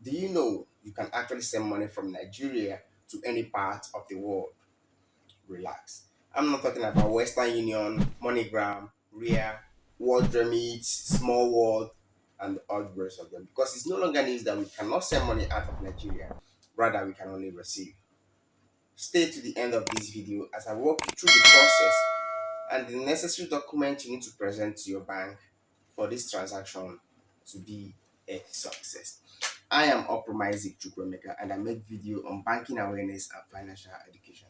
Do you know you can actually send money from Nigeria to any part of the world? Relax. I'm not talking about Western Union, MoneyGram, RIA, World Remit, Small World, and all the rest of them. Because it's no longer news that we cannot send money out of Nigeria, rather, we can only receive. Stay to the end of this video as I walk you through the process and the necessary documents you need to present to your bank for this transaction to be a success. I am Opromize Chukwemeka and I make video on banking awareness and financial education.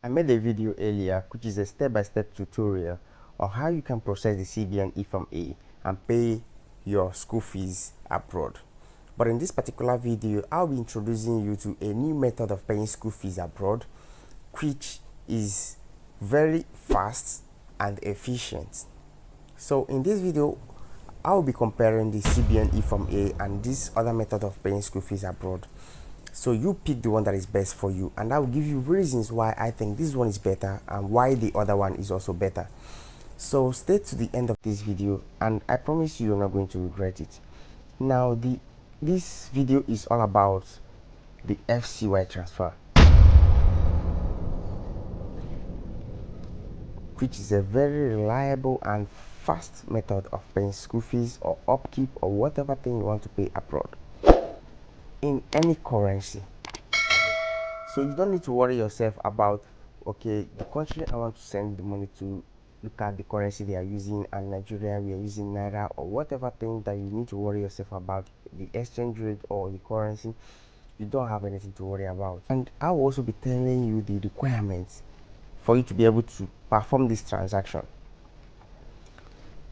I made a video earlier which is a step-by-step tutorial on how you can process the CBN E-Form-A and pay your school fees abroad. But in this particular video, I'll be introducing you to a new method of paying school fees abroad, which is very fast and efficient. So in this video, I'll be comparing the CBN E-Form-A and this other method of paying school fees abroad. So you pick the one that is best for you, and I will give you reasons why I think this one is better and why the other one is also better. So stay to the end of this video and I promise you're not going to regret it. Now this video is all about the FCY transfer, which is a very reliable and fast method of paying school fees or upkeep or whatever thing you want to pay abroad in any currency. So you don't need to worry yourself about, okay, the country I want to send the money to, look at the currency they are using, and Nigeria we are using naira or whatever thing that you need to worry yourself about, the exchange rate or the currency. You don't have anything to worry about. And I will also be telling you the requirements for you to be able to perform this transaction.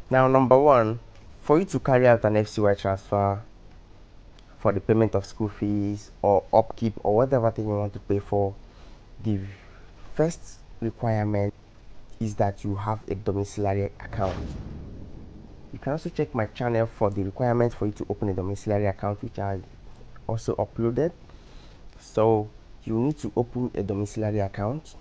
Now, number one, for you to carry out an FCY transfer for the payment of school fees or upkeep or whatever thing you want to pay for, the first requirement is that you have a domiciliary account. You can also check my channel for the requirements for you to open a domiciliary account, which I also uploaded. So you need to open a domiciliary account.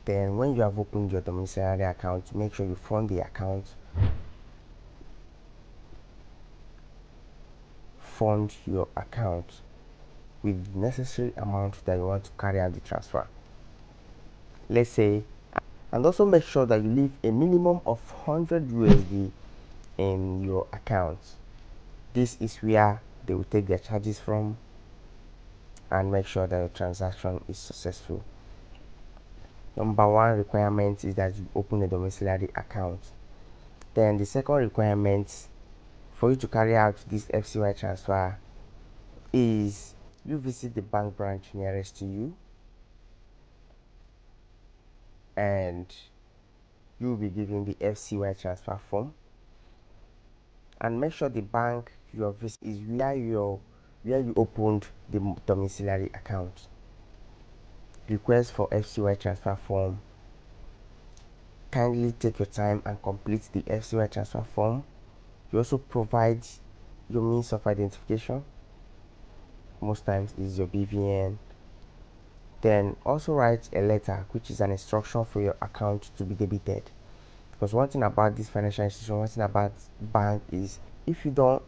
Then when you have opened your domiciliary account, make sure you fund the account, fund your account with the necessary amount that you want to carry out the transfer. Let's say, and also make sure that you leave a minimum of 100 USD in your account. This is where they will take their charges from and make sure that your transaction is successful. Number one requirement is that you open a domiciliary account. Then the second requirement for you to carry out this FCY transfer is you visit the bank branch nearest to you and you will be given the FCY transfer form, and make sure the bank you are visiting is where you opened the domiciliary account. Request for FCY transfer form. Kindly take your time and complete the FCY transfer form. You also provide your means of identification. Most times is your BVN. Then also write a letter which is an instruction for your account to be debited. Because one thing about this financial institution, one thing about bank is if you don't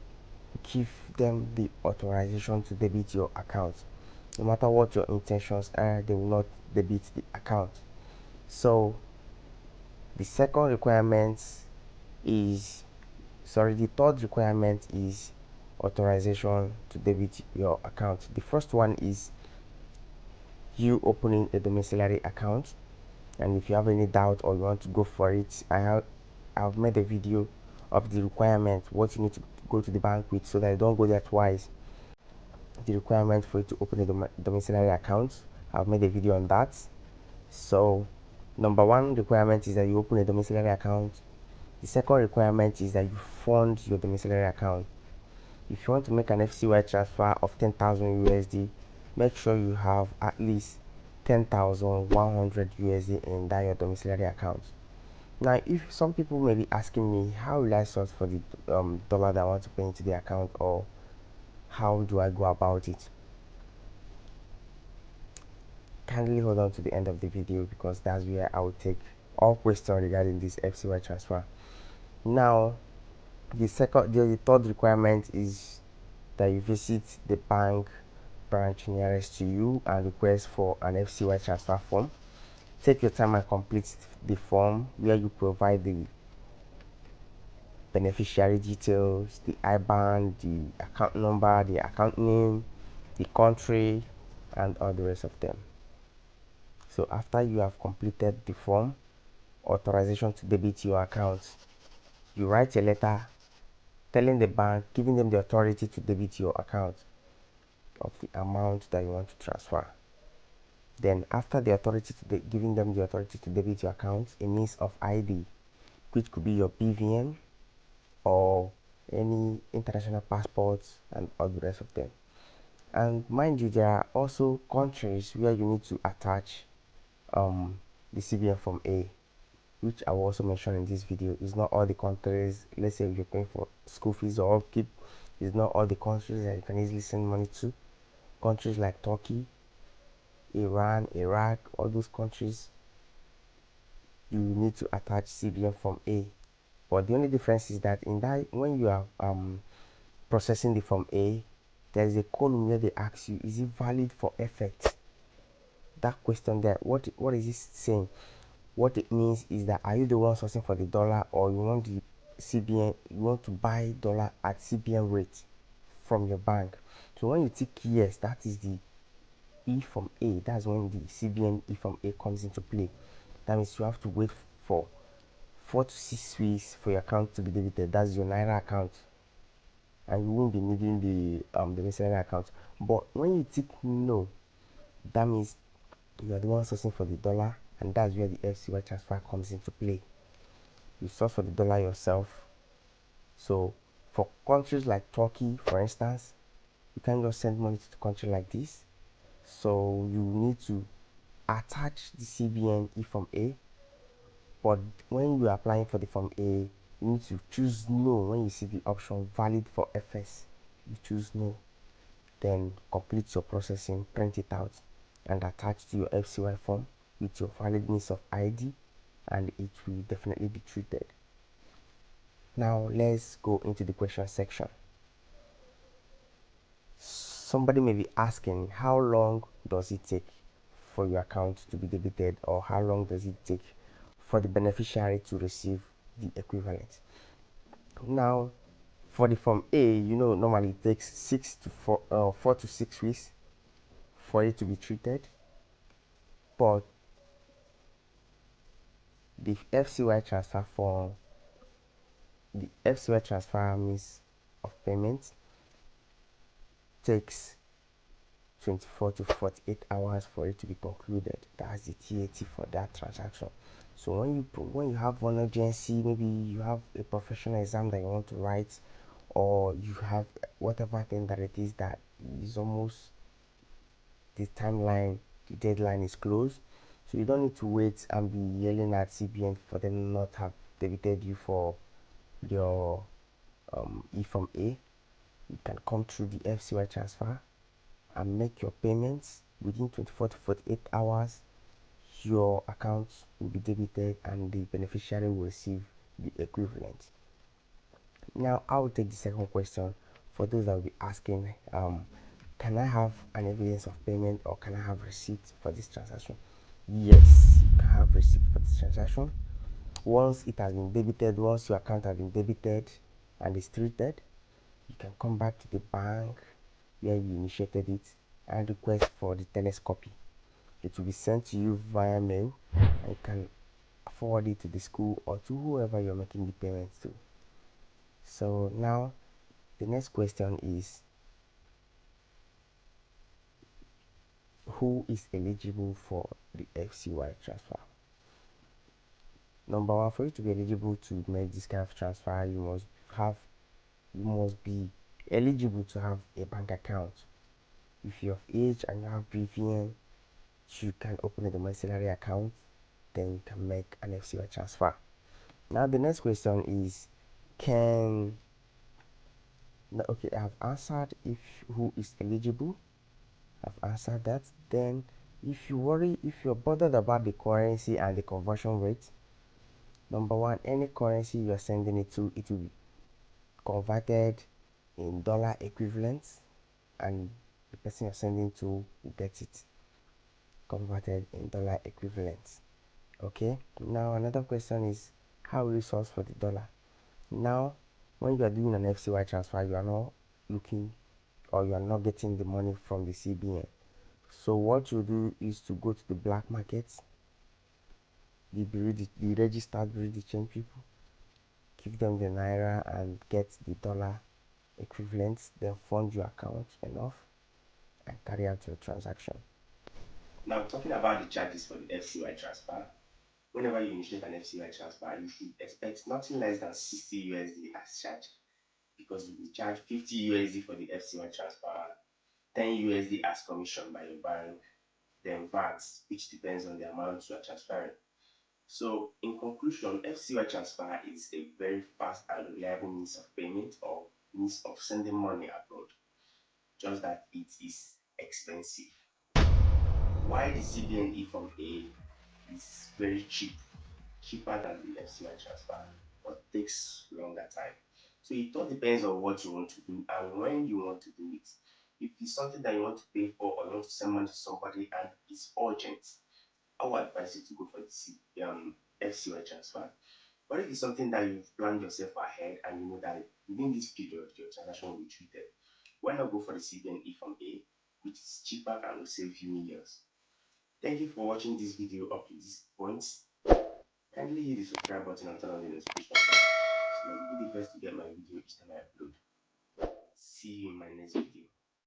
give them the authorization to debit your account, no matter what your intentions are, they will not debit the account. So the second requirement is, the third requirement is authorization to debit your account. The first one is you opening a domiciliary account, and if you have any doubt or you want to go for it, I've made a video of the requirement, what you need to go to the bank with, so that you don't go there twice. The requirement for you to open a domiciliary account, I've made a video on that. So number one requirement is that you open a domiciliary account. The second requirement is that you fund your domiciliary account. If you want to make an FCY transfer of 10,000 USD, make sure you have at least 10,100 USD in that your domiciliary account. Now, if some people may be asking me, how will I source for the dollar that I want to pay into the account, or how do I go about it? Kindly hold on to the end of the video, because that's where I will take all questions regarding this FCY transfer. Now, the third requirement is that you visit the bank branch nearest to you and request for an FCY transfer form. Take your time and complete the form, where you provide the beneficiary details, the IBAN, the account number, the account name, the country, and all the rest of them. So after you have completed the form, authorization to debit your account, you write a letter telling the bank, giving them the authority to debit your account of the amount that you want to transfer. Then after the authority to giving them the authority to debit your account, a means of ID, which could be your BVN or any international passports and all the rest of them. And mind you, there are also countries where you need to attach the CBN Form A, which I will also mention in this video. It's not all the countries. Let's say you're paying for school fees or upkeep, it's not all the countries that you can easily send money to. Countries like Turkey, Iran, Iraq, all those countries, you need to attach CBN Form A. But the only difference is that in that, when you are processing the Form A, there is a column where they ask you, is it valid for effect? That question there, what is it saying? What it means is that, are you the one sourcing for the dollar, or you want the CBN, you want to buy dollar at CBN rate from your bank? So when you tick yes, that is the E Form A. That's when the CBN E Form A comes into play. That means you have to wait for 4 to 6 weeks for your account to be debited. That's your Naira account, and you won't be needing the miscellaneous account. But when you tick no, that means you are the one sourcing for the dollar, and that's where the FCY transfer comes into play. You source for the dollar yourself. So for countries like Turkey, for instance, you can't just send money to the country like this. So you need to attach the CBN E Form A. But when you are applying for the Form A, you need to choose no. When you see the option valid for FS, you choose no. Then complete your processing, print it out, and attach to your FCY form with your valid means of ID, and it will definitely be treated. Now let's go into the question section. Somebody may be asking, how long does it take for your account to be debited, or how long does it take for the beneficiary to receive the equivalent? Now, for the Form A, normally it takes 4 to 6 weeks for it to be treated. But the FCY transfer form, the FCY transfer means of payment, takes 24 to 48 hours for it to be concluded. That's the TAT for that transaction. So when you have one urgency, maybe you have a professional exam that you want to write, or you have whatever thing that it is that is almost the timeline, the deadline is closed, so you don't need to wait and be yelling at CBN for them not have debited you for your E Form A. You can come through the FCY transfer and make your payments within 24 to 48 hours. Your account will be debited and the beneficiary will receive the equivalent. Now I will take the second question. For those that will be asking, can I have an evidence of payment, or can I have receipt for this transaction? Yes, you can have receipt for this transaction. Once it has been debited, once your account has been debited and is treated, you can come back to the bank where you initiated it and request for the teles copy. It will be sent to you via mail, and you can forward it to the school or to whoever you're making the payments to. So now the next question is, who is eligible for the FCY transfer? Number one, for you to be eligible to make this kind of transfer, you must be eligible to have a bank account. If you're of age and you have BVN, you can open a domiciliary account, then you can make an FCY transfer. Now the next question is, can okay, I have answered if who is eligible. I've answered that. Then if you're bothered about the currency and the conversion rate, number one, any currency you're sending it to, it will be converted in dollar equivalents, and the person you're sending to will get it converted in dollar equivalents. Okay, now another question is, how will you source for the dollar? Now, when you are doing an FCY transfer, you are not looking, or you are not getting the money from the CBN. So what you do is to go to the black markets, the registered bureau de change people, give them the naira and get the dollar equivalents, then fund your account enough and carry out your transaction. Now, talking about the charges for the FCY transfer, whenever you initiate an FCY transfer, you should expect nothing less than 60 USD as charge, because you will charge 50 USD for the FCY transfer, 10 USD as commission by your bank, then VAT, which depends on the amount you are transferring. So, in conclusion, FCY transfer is a very fast and reliable means of payment or means of sending money abroad, just that it is expensive. Why the CBN from A is very cheap, cheaper than the FCY transfer, but takes longer time. So it all depends on what you want to do and when you want to do it. If it's something that you want to pay for or you want to send money to somebody and it's urgent, I would advise you to go for the FCY transfer. But if it's something that you've planned yourself ahead and you know that within this period your transaction will be treated, why not go for the CBN from A, which is cheaper and will save you millions. Thank you for watching this video up to this point. Kindly hit the subscribe button and turn on the notification bell so that you'll be the first to get my video each time I upload. See you in my next video.